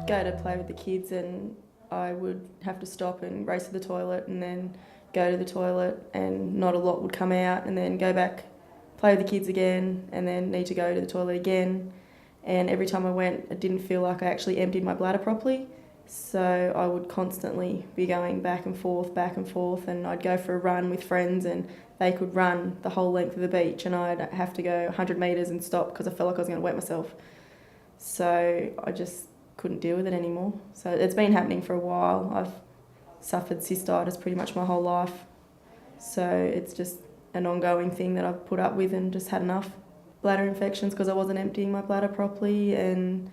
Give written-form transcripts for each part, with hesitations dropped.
go to play with the kids and I would have to stop and race to the toilet and then go to the toilet and not a lot would come out and then go back, play with the kids again and then need to go to the toilet again. And every time I went, it didn't feel like I actually emptied my bladder properly. So I would constantly be going back and forth, and I'd go for a run with friends and they could run the whole length of the beach and I'd have to go 100 metres and stop because I felt like I was going to wet myself. So I just couldn't deal with it anymore. So it's been happening for a while. I've suffered cystitis pretty much my whole life. So it's just an ongoing thing that I've put up with and just had enough. Bladder infections because I wasn't emptying my bladder properly and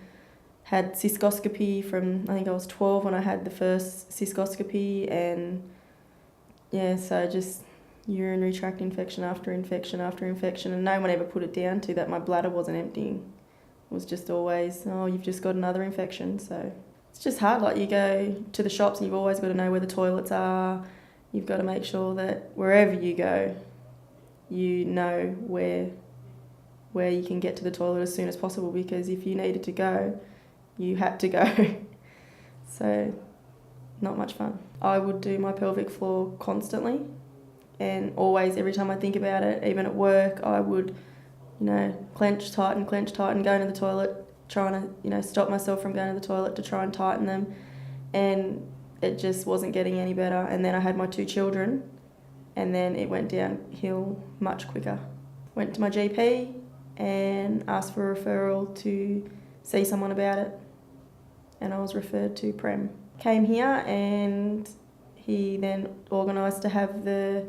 had cystoscopy from, I think I was 12 when I had the first cystoscopy, and yeah, so just urinary tract infection after infection after infection, and no one ever put it down to that my bladder wasn't emptying. It was just always, oh, you've just got another infection. So it's just hard, like you go to the shops and you've always got to know where the toilets are. You've got to make sure that wherever you go, you know where you can get to the toilet as soon as possible, because if you needed to go, you had to go. So not much fun. I would do my pelvic floor constantly and always, every time I think about it, even at work, I would, clench tight and go into the toilet, trying to, stop myself from going to the toilet to try and tighten them. And it just wasn't getting any better. And then I had my 2 children and then it went downhill much quicker. Went to my GP and asked for a referral to see someone about it. And I was referred to Prem. Came here and he then organised to have the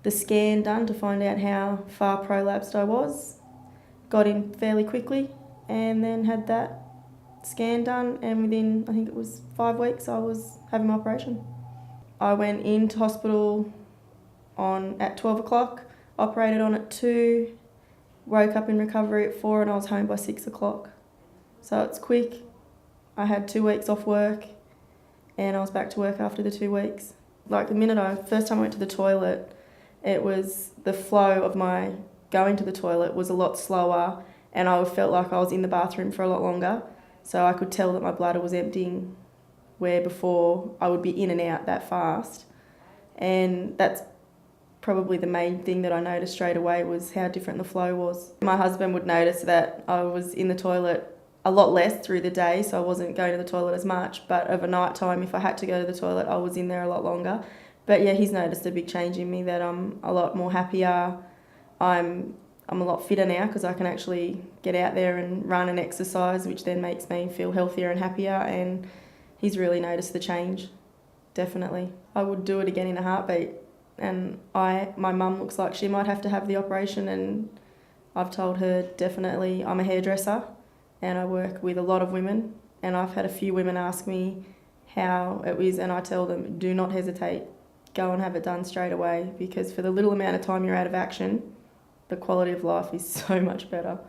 scan done to find out how far prolapsed I was. Got in fairly quickly and then had that scan done, and within, I think it was 5 weeks, I was having my operation. I went into hospital at 12 o'clock, operated on at 2, woke up in recovery at 4 and I was home by 6 o'clock. So it's quick. I had 2 weeks off work and I was back to work after the 2 weeks. Like first time I went to the toilet, it was the flow of my going to the toilet was a lot slower and I felt like I was in the bathroom for a lot longer. So I could tell that my bladder was emptying, where before I would be in and out that fast. And that's probably the main thing that I noticed straight away, was how different the flow was. My husband would notice that I was in the toilet a lot less through the day, so I wasn't going to the toilet as much, but over night time, if I had to go to the toilet, I was in there a lot longer. But yeah, he's noticed a big change in me, that I'm a lot more happier. I'm a lot fitter now because I can actually get out there and run and exercise, which then makes me feel healthier and happier, and he's really noticed the change, definitely. I would do it again in a heartbeat, and my mum looks like she might have to have the operation, and I've told her definitely. I'm a hairdresser and I work with a lot of women, and I've had a few women ask me how it is, and I tell them, do not hesitate, go and have it done straight away, because for the little amount of time you're out of action, the quality of life is so much better.